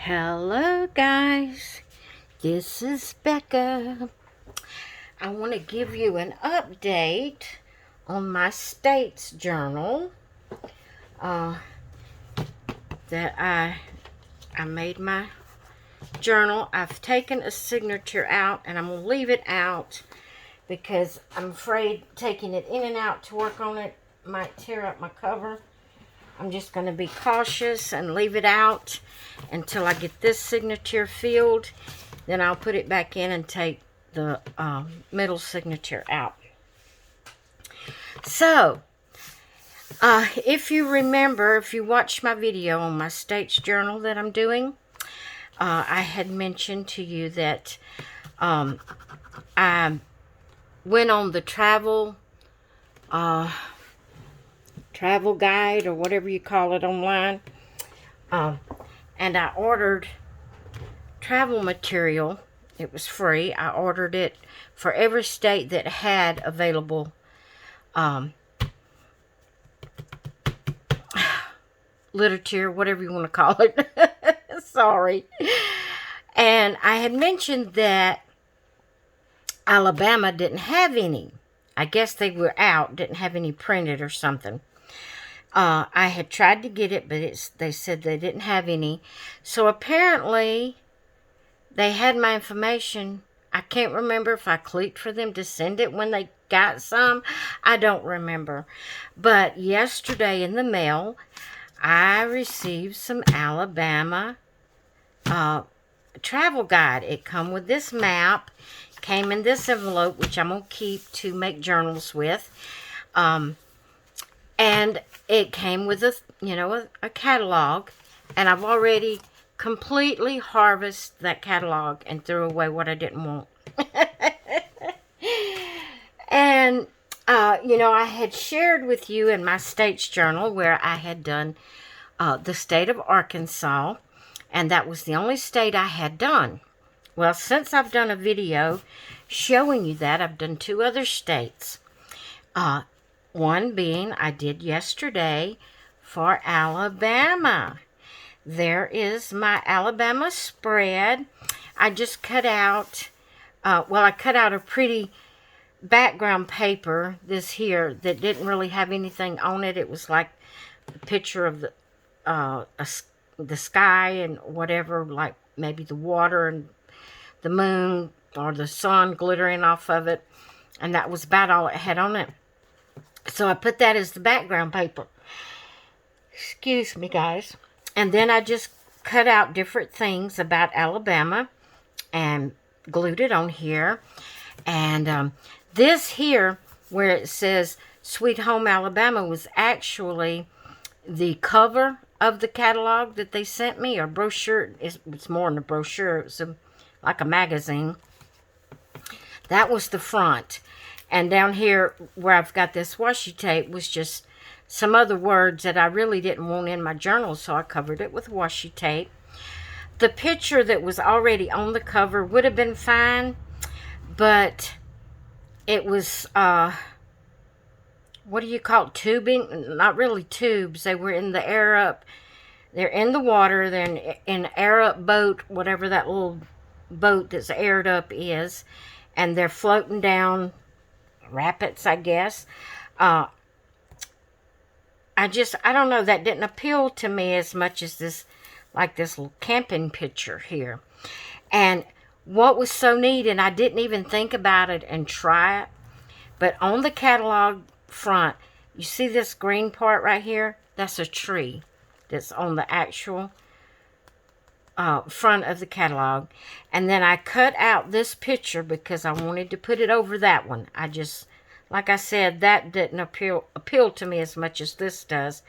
Hello guys, this is Becca. I want to give you an update on my states journal that I made my journal. I've taken a signature out and I'm going to leave it out because I'm afraid taking it in and out to work on it might tear up my cover. I'm just going to be cautious and leave it out until I get this signature filled. Then I'll put it back in and take the middle signature out. So, if you remember, if you watched my video on my states journal that I'm doing, I had mentioned to you that I went on the travel guide or whatever you call it online, and I ordered travel material. It was free. I ordered it for every state that had available literature, whatever you want to call it. Sorry. And I had mentioned that Alabama didn't have any. I guess they were out, didn't have any printed or something. I had tried to get it, but they said they didn't have any. So apparently, they had my information. I can't remember if I clicked for them to send it when they got some. I don't remember. But yesterday in the mail, I received some Alabama travel guide. It come with this map. Came in this envelope, which I'm going to keep to make journals with. And it came with a catalog, and I've already completely harvested that catalog and threw away what I didn't want. And, I had shared with you in my states journal where I had done the state of Arkansas, and that was the only state I had done. Well, since I've done a video showing you that, I've done 2 other states. One being I did yesterday for Alabama. There is my Alabama spread. I just cut out, I cut out a pretty background paper, this here, that didn't really have anything on it. It was like a picture of the sky and whatever, like maybe the water and the moon or the sun glittering off of it. And that was about all it had on it. So I put that as the background paper. Excuse me, guys. And then I just cut out different things about Alabama and glued it on here. And this here, where it says Sweet Home Alabama, was actually the cover of the catalog that they sent me, or brochure. It's more than a brochure. It was like a magazine. That was the front. And down here where I've got this washi tape was just some other words that I really didn't want in my journal, so I covered it with washi tape. The picture that was already on the cover would have been fine, but it was, what do you call it, tubing? Not really tubes. They were in the air up. They're in the water. They're in an air up boat, whatever that little boat that's aired up is. And they're floating down rapids, I guess. I don't know, that didn't appeal to me as much as this little camping picture here. And what was so neat, and I didn't even think about it and try it, but on the catalog front, you see this green part right here? That's a tree that's on the actual front of the catalog. And then I cut out this picture because I wanted to put it over that one. Like I said, that didn't appeal to me as much as this does.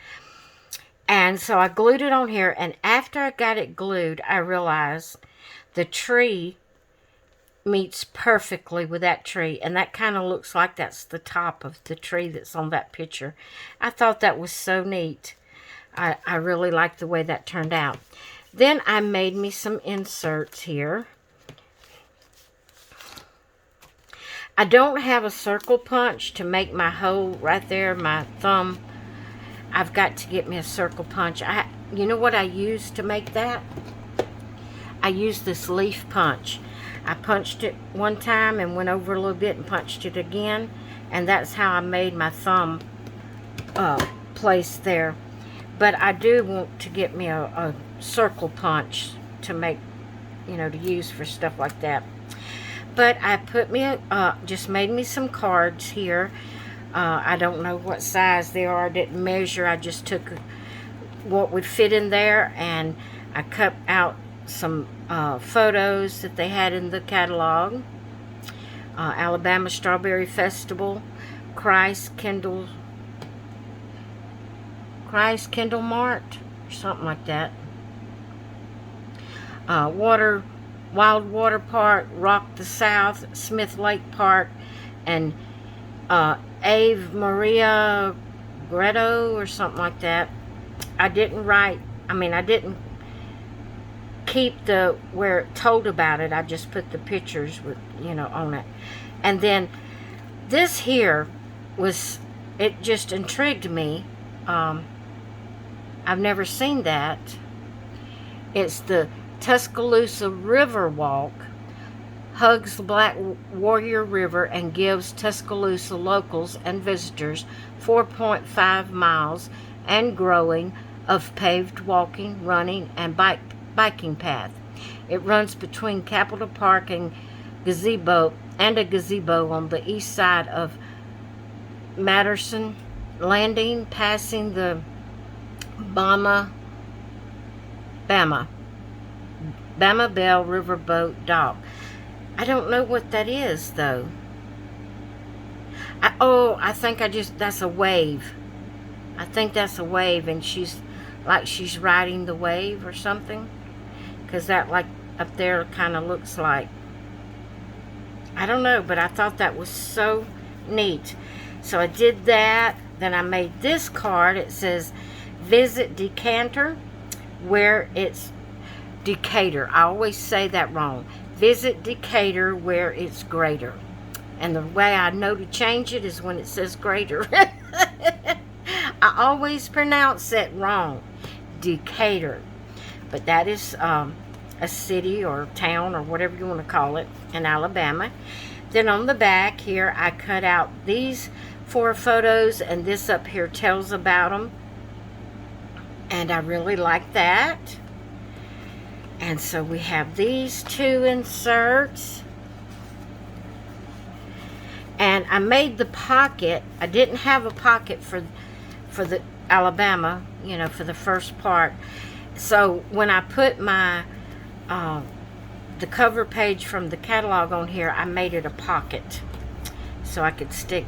And so I glued it on here, and after I got it glued, I realized the tree meets perfectly with that tree, and that kind of looks like that's the top of the tree that's on that picture. I thought that was so neat. I really liked the way that turned out. Then I made me some inserts here. I don't have a circle punch to make my hole right there, my thumb. I've got to get me a circle punch. You know what I use to make that? I used this leaf punch. I punched it one time and went over a little bit and punched it again, and that's how I made my thumb place there. But I do want to get me a circle punch to make, you know, to use for stuff like that. But I put me, just made me some cards here. I don't know what size they are. I didn't measure. I just took what would fit in there, and I cut out some photos that they had in the catalog. Alabama Strawberry Festival, Christ Kindle Mart, or something like that. Wild Water Park, Rock the South, Smith Lake Park, and Ave Maria Greto, or something like that. I didn't keep the where it told about it. I just put the pictures with, you know, on it. And then this here it just intrigued me. I've never seen that. It's the Tuscaloosa River Walk. Hugs the Black Warrior River and gives Tuscaloosa locals and visitors 4.5 miles and growing of paved walking, running, and biking path. It runs between Capitol Park and a gazebo on the east side of Matterson Landing, passing the Bama Bell Riverboat Dock. I don't know what that is, though. I think that's a wave. I think that's a wave, and she's riding the wave or something. Because that, like, up there kind of looks like, I don't know, but I thought that was so neat. So I did that. Then I made this card. It says, visit Decatur, where it's Decatur. I always say that wrong. Visit Decatur, where it's greater. And the way I know to change it is when it says greater. I always pronounce it wrong. Decatur. But that is a city or town or whatever you want to call it in Alabama. Then on the back here, I cut out these 4 photos, and this up here tells about them. And I really like that. And so we have these 2 inserts. And I made the pocket. I didn't have a pocket for the Alabama, you know, for the first part. So when I put my the cover page from the catalog on here, I made it a pocket so I could stick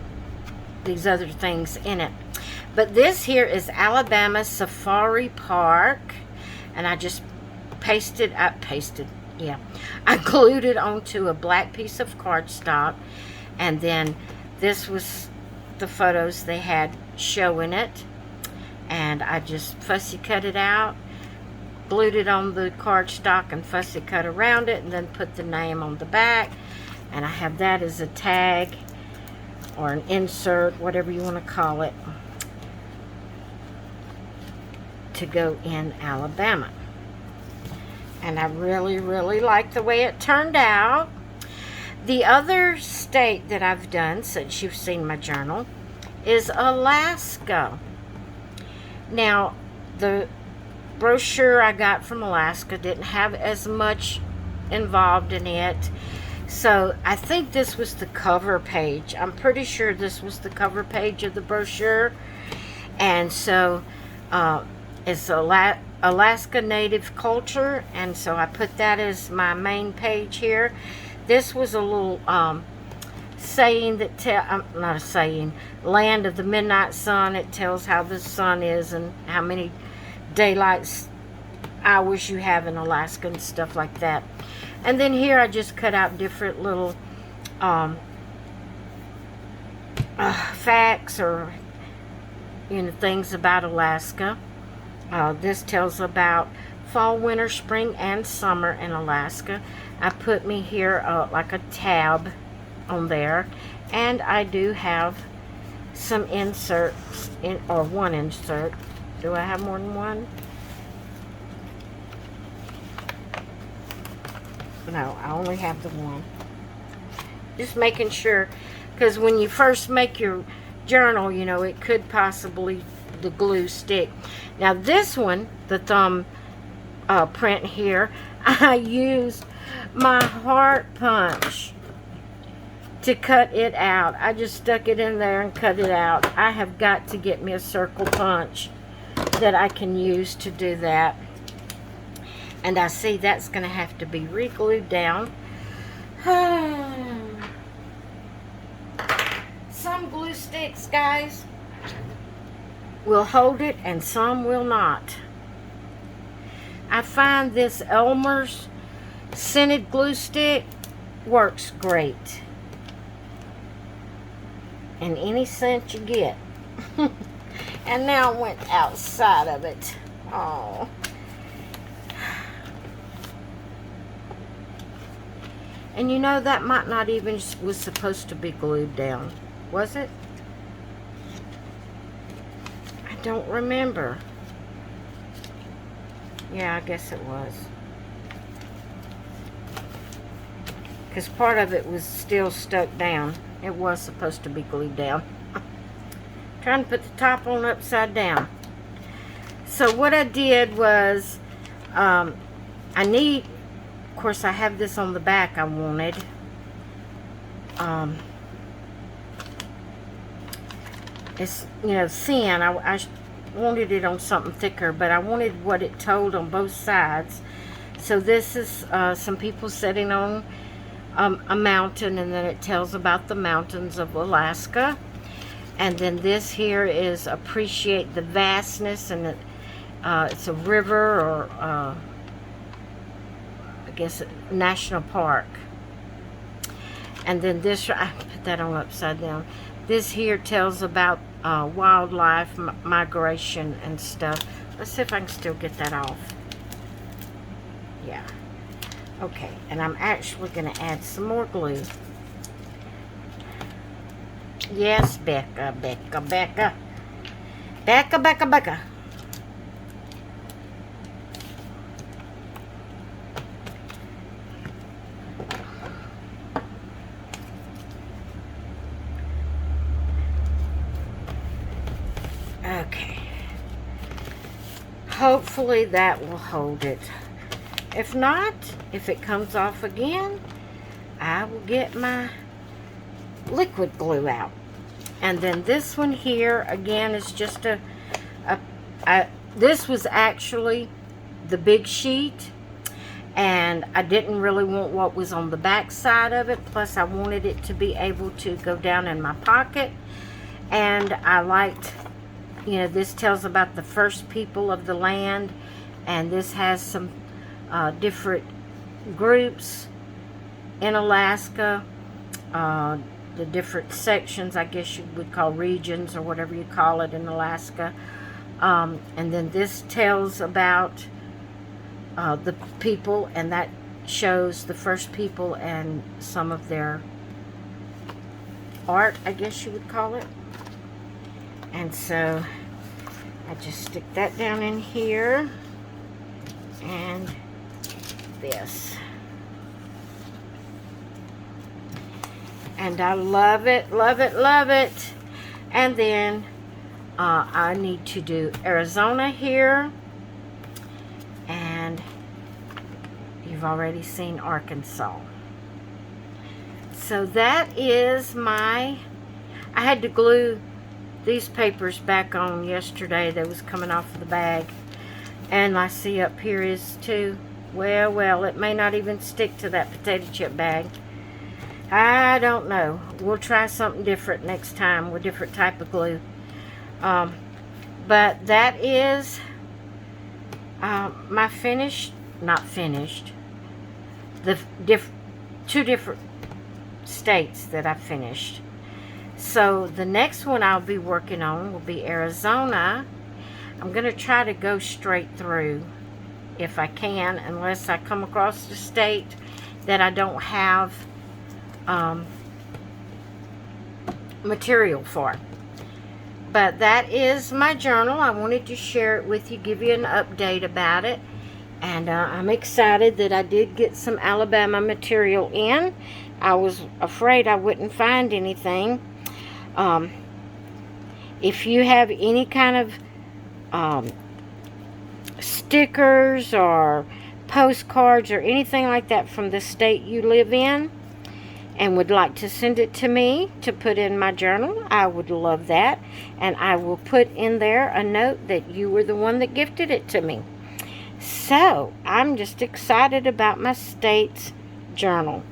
these other things in it. But this here is Alabama Safari Park, and I just I glued it onto a black piece of cardstock, and then this was the photos they had showing it, and I just fussy cut it out, glued it on the cardstock and fussy cut around it, and then put the name on the back. And I have that as a tag or an insert, whatever you want to call it, to go in Alabama. And I really, really like the way it turned out. The other state that I've done, since you've seen my journal, is Alaska. Now, the brochure I got from Alaska didn't have as much involved in it. So I think this was the cover page. I'm pretty sure this was the cover page of the brochure. And so it's Alaska Native Culture. And so I put that as my main page here. This was a little saying that not a saying, Land of the Midnight Sun. It tells how the sun is and how many daylight hours you have in Alaska and stuff like that. And then here I just cut out different little facts or, you know, things about Alaska. This tells about fall, winter, spring, and summer in Alaska. I put me here like a tab on there, and I do have some inserts or one insert. Do I have more than one? No, I only have the one. Just making sure, because when you first make your journal, you know, it could possibly, the glue stick. Now this one, the thumb print here, I used my heart punch to cut it out. I just stuck it in there and cut it out. I have got to get me a circle punch that I can use to do that. And I see that's going to have to be re-glued down. Some glue sticks, guys, will hold it and some will not. I find this Elmer's scented glue stick works great in any scent you get. And now I went outside of it. Oh. And you know, that might not even was supposed to be glued down. Was it? I don't remember. Yeah, I guess it was. Because part of it was still stuck down. It was supposed to be glued down. Trying to put the top on upside down. So what I did was, of course I have this on the back I wanted. It's, you know, thin. I wanted it on something thicker, but I wanted what it told on both sides. So this is some people sitting on a mountain, and then it tells about the mountains of Alaska. And then this here is appreciate the vastness, and it's a river, or I guess a national park. And then this, I put that on upside down. This here tells about wildlife, migration and stuff. Let's see if I can still get that off. Yeah. Okay, and I'm actually going to add some more glue. Yes, Becca. Okay. Hopefully that will hold it. If not, if it comes off again, I will get my liquid glue out. And then this one here again is just this was actually the big sheet, and I didn't really want what was on the back side of it, plus I wanted it to be able to go down in my pocket. And I liked, you know, this tells about the first people of the land, and this has some different groups in Alaska, the different sections, I guess you would call regions or whatever you call it in Alaska. And then this tells about the people, and that shows the first people and some of their art, I guess you would call it. And so I just stick that down in here, and this. And I love it, love it, love it. And then I need to do Arizona here. And you've already seen Arkansas. So that is my, I had to glue these papers back on yesterday. They was coming off of the bag. And I see up here is too. Well, it may not even stick to that potato chip bag. I don't know. We'll try something different next time with different type of glue. But that is my finished, not finished, the two different states that I finished. So the next one I'll be working on will be Arizona. I'm going to try to go straight through if I can, unless I come across a state that I don't have material for. But that is my journal. I wanted to share it with you, give you an update about it. And I'm excited that I did get some Alabama material in. I was afraid I wouldn't find anything. If you have any kind of stickers or postcards or anything like that from the state you live in and would like to send it to me to put in my journal, I would love that. And I will put in there a note that you were the one that gifted it to me. So I'm just excited about my state's journal.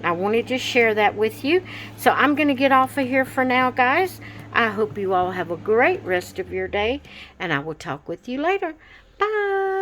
I wanted to share that with you. So I'm going to get off of here for now, guys. I hope you all have a great rest of your day, and I will talk with you later. Bye.